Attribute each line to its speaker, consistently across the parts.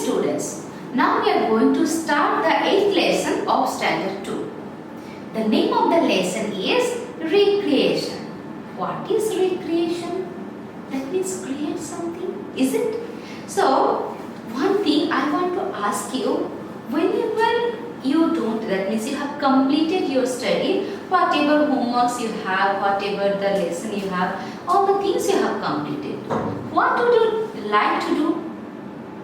Speaker 1: students, now we are going to start the 8th lesson of Standard 2. The name of the lesson is recreation. What is recreation? That means create something, is it? So, one thing I want to ask you, whenever you don't, that means you have completed your study, whatever homeworks you have, whatever the lesson you have, all the things you have completed, what would you like to do?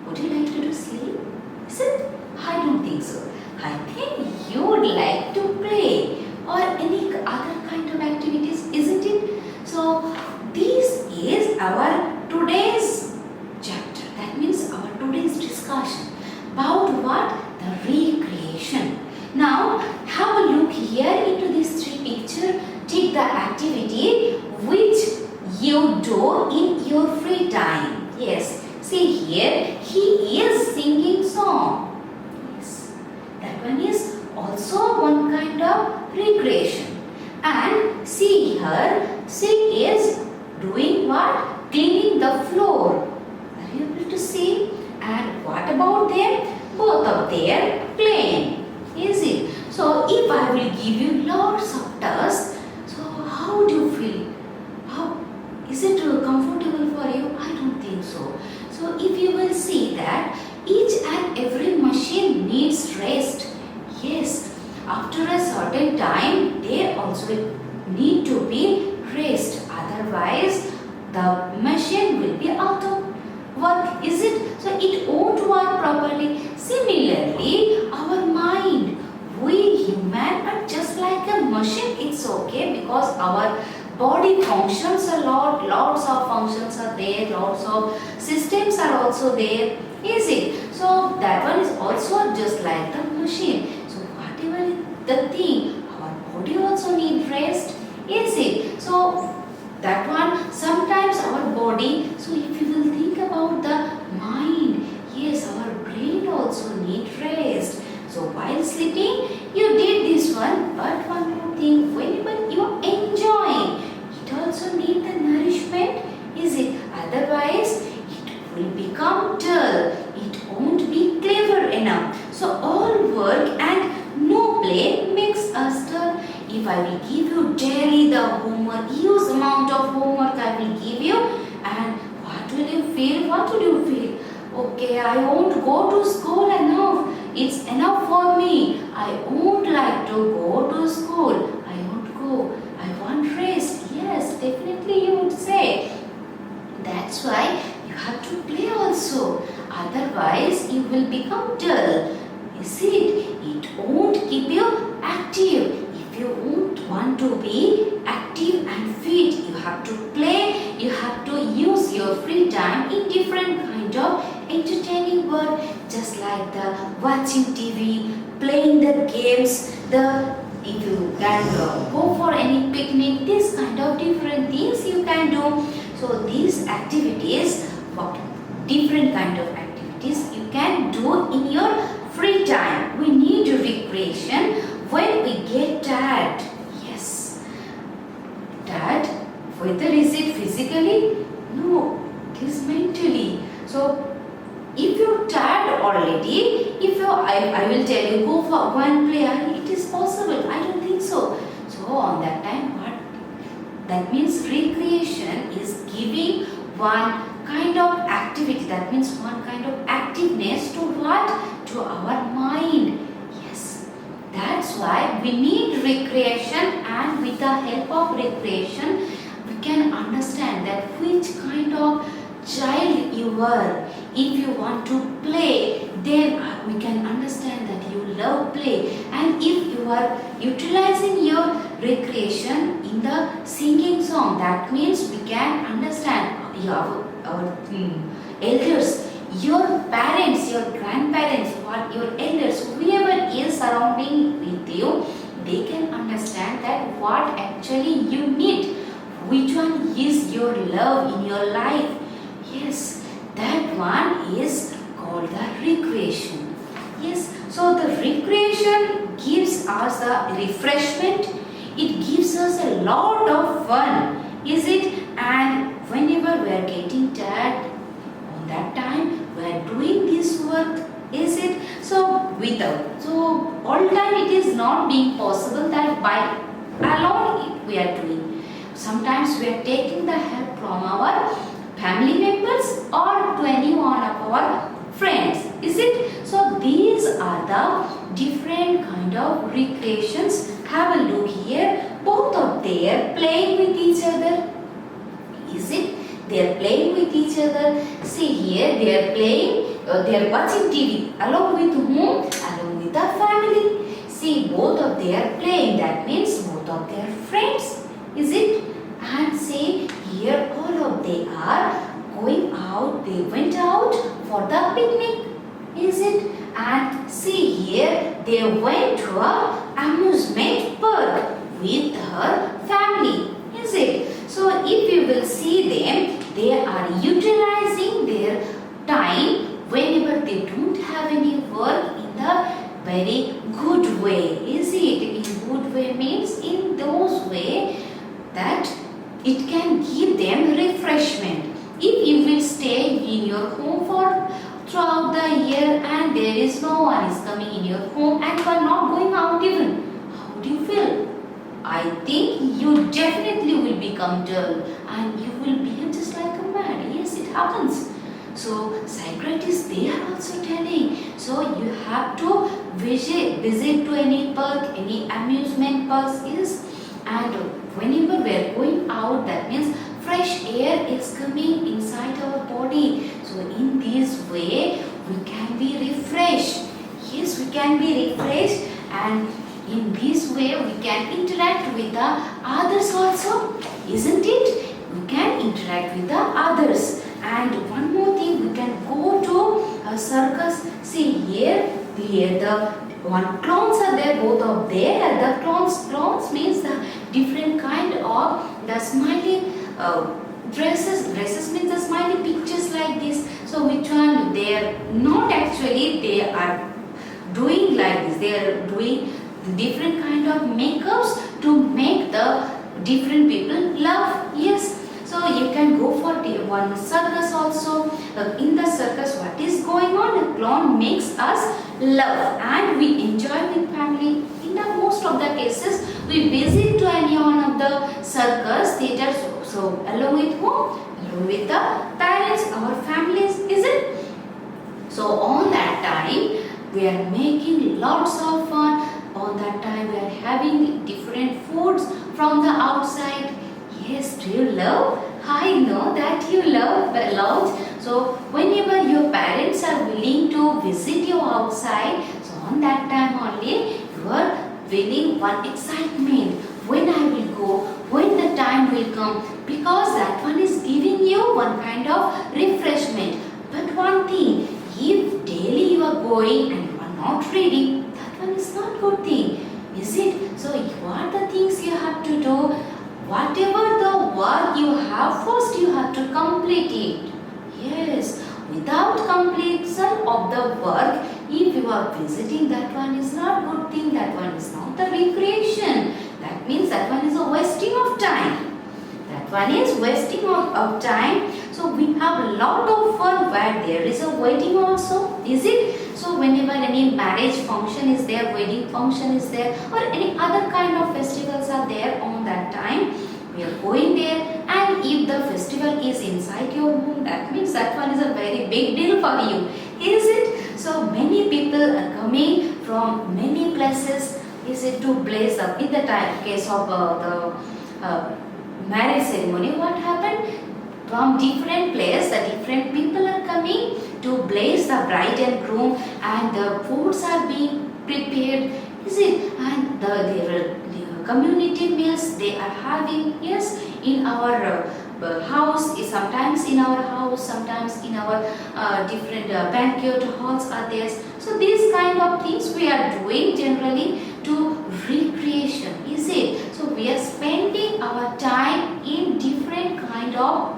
Speaker 1: Would you like to do sleep? Is it? I don't think so. I think you would like to play or any other kind of activities, isn't it? So, this is our today's chapter. That means our today's discussion about what? The recreation. Now, have a look here into these three pictures. Take the activity which you do in your free time. Yes. See here, he is singing song. Yes. That one is also one kind of recreation. And see here, she is doing what? Cleaning the floor. Are you able to see? And what about them? Both of them playing. Is it? So if I will give you lots of tasks, so how do you feel? How is it comfortable for you? I don't think so. So if you will see that each and every machine needs rest. Yes, after a certain time they also need to be rest. Otherwise the machine will be out of work. Is it? So it won't work properly. Similarly, our mind, we human are just like a machine. It's okay because our body functions a lot, lots of functions are there, lots of systems are also there, is it? So that one is also just like the machine. So whatever the thing, our body also need rest, is it? So that one, sometimes our body, so if you will think about the mind, yes, our brain also need rest. So while sleeping, you did this one, but one more thing, whenever you are enjoying, it also need the nourishment, is it? Otherwise, it will become dull. It won't be clever enough. So all work and no play makes us dull. If I will give you daily the homework, huge amount of homework I will give you, and what will you feel? What would you feel? Okay, I won't go to school enough. It's enough for me. I won't like to go to school. I won't go. I want rest. Yes, definitely you would say. That's why you have to play also. Otherwise, you will become dull. You see it? It won't keep you active. If you won't want to be active and fit, you have to play. You have to use your free time in different kind of entertaining work, just like the watching TV, playing the games, if you can go for any picnic, this kind of different things you can do. So these activities, different kind of activities you can do in your free time. We need recreation when we get tired. Yes, tired. Whether is it physically? No, it is mentally. So if you're tired already, I will tell you go for one play, it is possible. I don't think so. So on that time, what? That means recreation is giving one kind of activity. That means one kind of activeness to what? To our mind. Yes. That's why we need recreation, and with the help of recreation, we can understand that which kind of child you are. If you want to play, then we can understand that you love play. And if you are utilizing your recreation in the singing song, that means we can understand our elders, your parents, your grandparents, what your elders, whoever is surrounding with you, they can understand that what actually you need, which one is your love in your life. Yes, that one is called the recreation. Yes, so the recreation gives us the refreshment. It gives us a lot of fun, is it? And whenever we are getting tired, on that time we are doing this work, is it? So without, so all time it is not being possible that by alone we are doing. Sometimes we are taking the help from our family members or to any one of our friends, is it? So these are the different kind of recreations. Have a look here. Both of they are playing with each other. Is it? They are playing with each other. See here, they are playing. They are watching TV. Along with whom? Along with the family. See, both of they are playing. That means both of their friends. Is it? And see here, all of they are going out. They went out for the picnic. Is it? And see here, they went to a amusement park with her family. Is it? So if you will see them, they are utilizing their time whenever they don't have any work in the very good way. Is it? In good way means in those way that it can give them refreshment. If you will stay in your home for throughout the year and there is no one is coming in your home and you are not going out even, how do you feel? I think you definitely will become dull and you will behave just like a mad. Yes, it happens. So psychiatrists, they are also telling. So you have to visit to any park, any amusement parks is, and whenever we are going out, that means fresh air is coming inside our body. So in this way, we can be refreshed. Yes, we can be refreshed, and in this way we can interact with the others also, isn't it? We can interact with the others. And one more thing, we can go to a circus. See here the one clowns are there, both of there. The clowns means the different kind of the smiley dresses means the smiley pictures like this. So which one? They are not actually, they are doing like this. They are doing different kind of makeups to make the different people laugh. Yes. So you can go for one circus also. In the circus, what is going on? The clown makes us laugh and we enjoy with family. In the most of the cases, we visit to any one of the circus theaters. So along with whom? Along with the parents, our families, is it? So on that time, we are making lots of fun. On that time, we are having different foods from the outside. Yes, do you love? I know that you love a lot. So whenever your parents are willing to visit you outside, so on that time only you are feeling one excitement. When I will go, when the time will come, because that one is giving you one kind of refreshment. But one thing, if daily you are going and you are not reading, that one is not good thing, is it? So what are the things you have to do? Whatever the work you have, first you have to complete it. Yes, without completion of the work, if you are visiting, that one is not good thing, that one is not the recreation. That means that one is a wasting of time. That one is wasting of time. So we have a lot of fun where there is a wedding also, is it? So whenever any marriage function is there, wedding function is there, or any other kind of festivals are there on that time, we are going there. And if the festival is inside your home, that means that one is a very big deal for you, is it? So many people are coming from many places, is it, to blaze up. In the case of the marriage ceremony, what happened? From different places, the different people are coming to bless the bride and groom, and the foods are being prepared, is it? And the community meals they are having, yes, in our house, sometimes in our house, sometimes in our different banquet halls are there. So these kind of things we are doing generally to recreation, is it? So we are spending our time in different kind of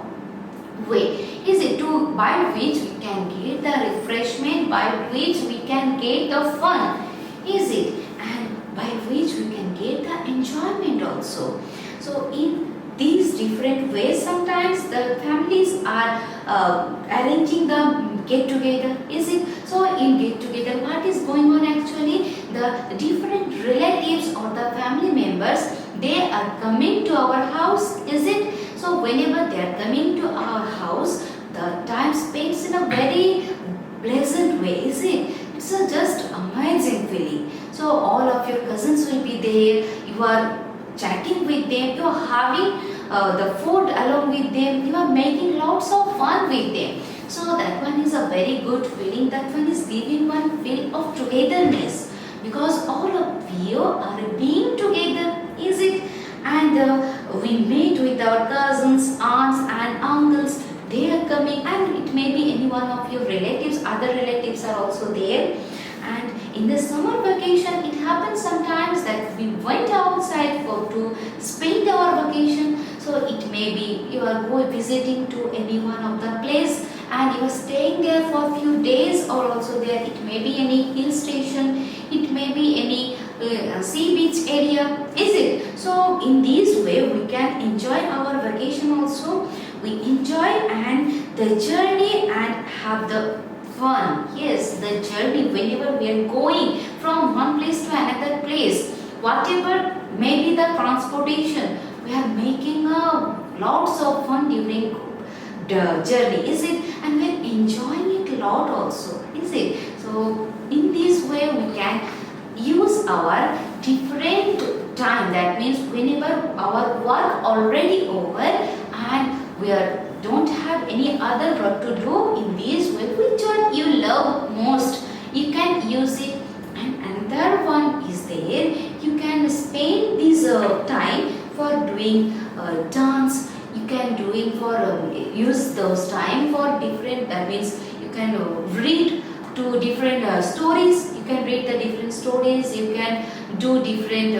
Speaker 1: way, is it, to by which we can get the refreshment, by which we can get the fun, is it, and by which we can get the enjoyment also. So in these different ways, sometimes the families are arranging the get together, is it? So in get together, what is going on actually? The different relatives or the family members, they are coming to our house, is it? So whenever they are coming to our house, the time spent in a very pleasant way, is it? It's a just amazing feeling. So all of your cousins will be there, you are chatting with them, you are having the food along with them, you are making lots of fun with them. So that one is a very good feeling, that one is giving one feel of togetherness, because all of you are being together, is it? And we meet with our cousins, aunts and uncles, they are coming, and it may be any one of your relatives, other relatives are also there. And in the summer vacation, it happens sometimes that we went outside to spend our vacation. So it may be you are going visiting to any one of the place, and you are staying there for a few days, or also there it may be any hill station, it may be any sea beach area, is it? So in this way we can enjoy our vacation also. We enjoy and the journey and have the fun. Yes, the journey, whenever we are going from one place to another place, whatever may be the transportation, we are making lots of fun during the journey, is it? And we are enjoying it a lot also, is it? So in this way we can use our different time, that means whenever our work already over and we don't have any other work to do, in this way which one you love most, you can use it. And another one is there, you can spend this time for doing dance, you can doing for use those time for different, that means you can read to different stories, you can read the different stories, you can do different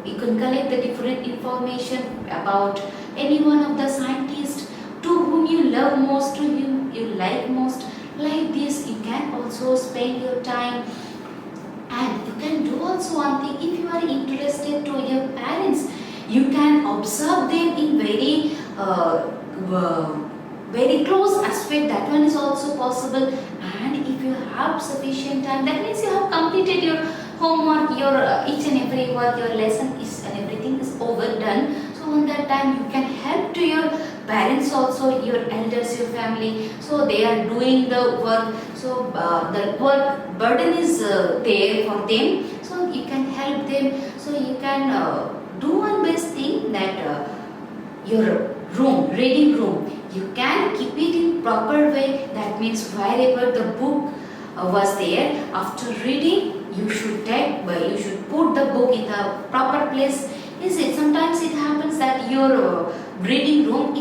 Speaker 1: you can collect the different information about any one of the scientists to whom you love most, to whom you like most. Like this you can also spend your time. And you can do also one thing, if you are interested to your parents, you can observe them in very close aspect, that one is also possible. And if you have sufficient time, that means you have completed your homework, your each and every work, your lesson is and everything is overdone. So on that time you can help to your parents also, your elders, your family, so they are doing the work, so the work burden is there for them, so you can help them. So you can do one best thing, that your room, reading room, you can keep it in proper way, that means wherever the book was there, after reading you should put the book in the proper place, is it? Sometimes it happens that your reading room,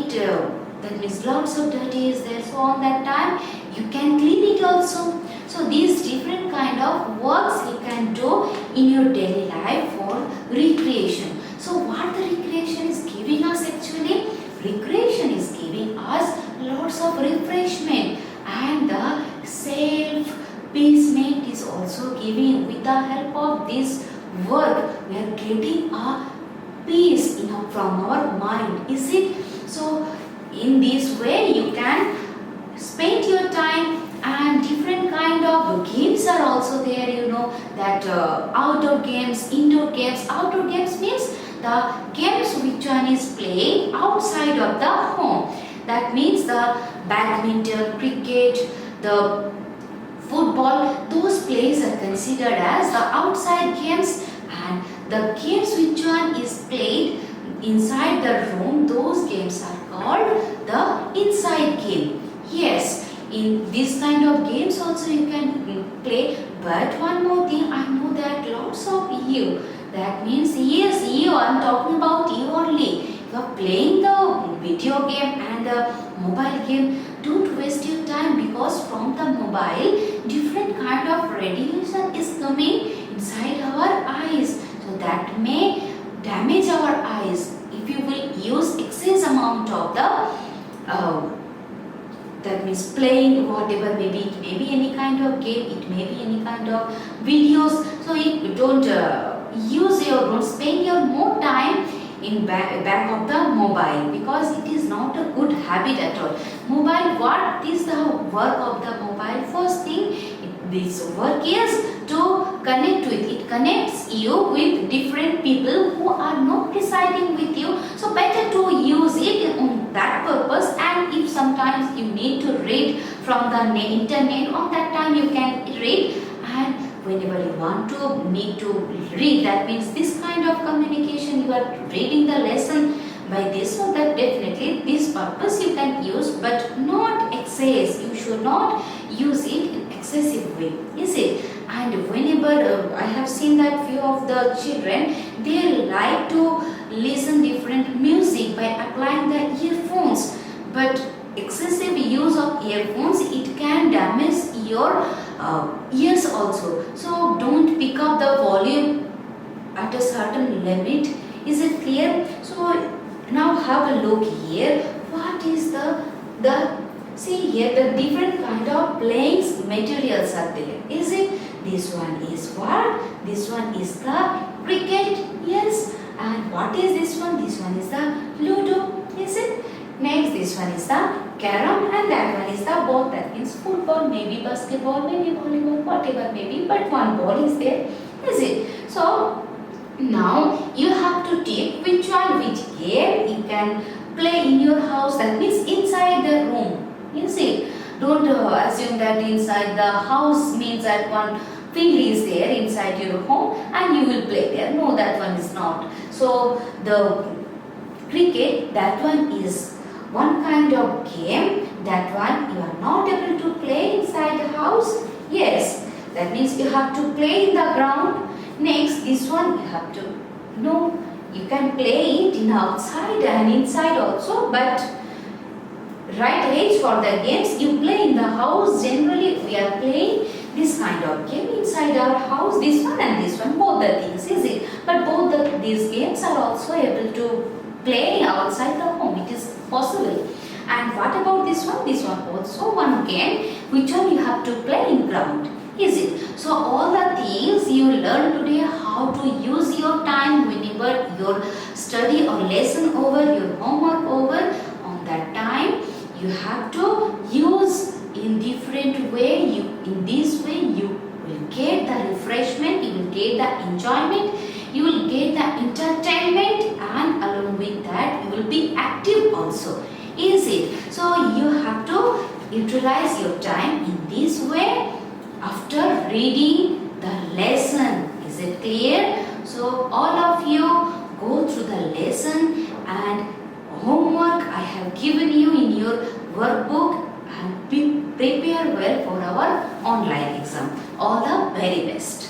Speaker 1: that means lots of dirty is there, so on that time you can clean it also. So these different kind of works you can do in your daily life for recreation. So what the recreation is giving us actually? Recreation is giving us lots of refreshment, and the self-peacement is also giving. With the help of this work, we are getting a peace from our mind, is it? So in this way you can spend your time. And different kind of games are also there, that outdoor games, indoor games. Outdoor games means the games which one is playing outside of the home, that means the badminton, cricket, the football, those plays are considered as the outside games. And the games which one is played inside the room, those games are called the inside game. Yes, in this kind of games also you can play. But one more thing, I know that lots of you, that means yes, you, I am talking about you only, you are playing the video game and the mobile game. Don't waste your time, because from the mobile different kind of radiation is coming inside our eyes, so that may damage our eyes if you will use excess amount of the that means playing whatever, maybe it may be any kind of game, it may be any kind of videos. So if you don't don't spend your more time in back of the mobile, because it is not a good habit at all. Mobile, what is the work of the mobile? First thing, this work is to connect with. It connects you with different people who are not residing with you. So better to use it on that purpose. And if sometimes you need to read from the internet, on that time you can read. And whenever you want to need to read, that means this kind of communication, you are reading the lesson by this, so that definitely this purpose you can use, but not excess. You should not use it in excessive way, is it? And whenever I have seen that few of the children, they like to listen different music by applying the earphones, but excessive use of earphones, it can damage your ears also. So don't pick up the volume at a certain limit. Is it clear? So now have a look here. What is the see here, the different kind of playing materials are there. Is it? This one is what? This one is the cricket. Yes. And what is this one? This one is the Ludo. Is it? Next, this one is the carom, and that one is the ball. That means football, maybe basketball, maybe volleyball, whatever maybe, but one ball is there. Is it? So now you have to take which game you can play in your house. That means inside the room. You see, don't assume that inside the house means that one field is there inside your home and you will play there. No, that one is not. So the cricket, that one is one kind of game. That one you are not able to play inside the house. Yes, that means you have to play in the ground. Next, this one you have to, no, you can play it in outside and inside also, but right age for the games you play in the house. Generally we are playing this kind of game inside our house, this one and this one, both the things, is it? But both these games are also able to play outside the home. It is possible. And what about this one? This one also one game which one you have to play in ground. Is it? So all the things you learn today, how to use your time whenever your study or lesson over, your homework over, on that time you have to use in different way. In this way you will get the refreshment, you will get the enjoyment, you will get the entertainment, and along with that you will be active also. Is it? So you have to utilize your time in this way after reading the lesson. Is it clear? So all of you go through the lesson and homework I have given you in your workbook, and prepare well for our online exam. All the very best.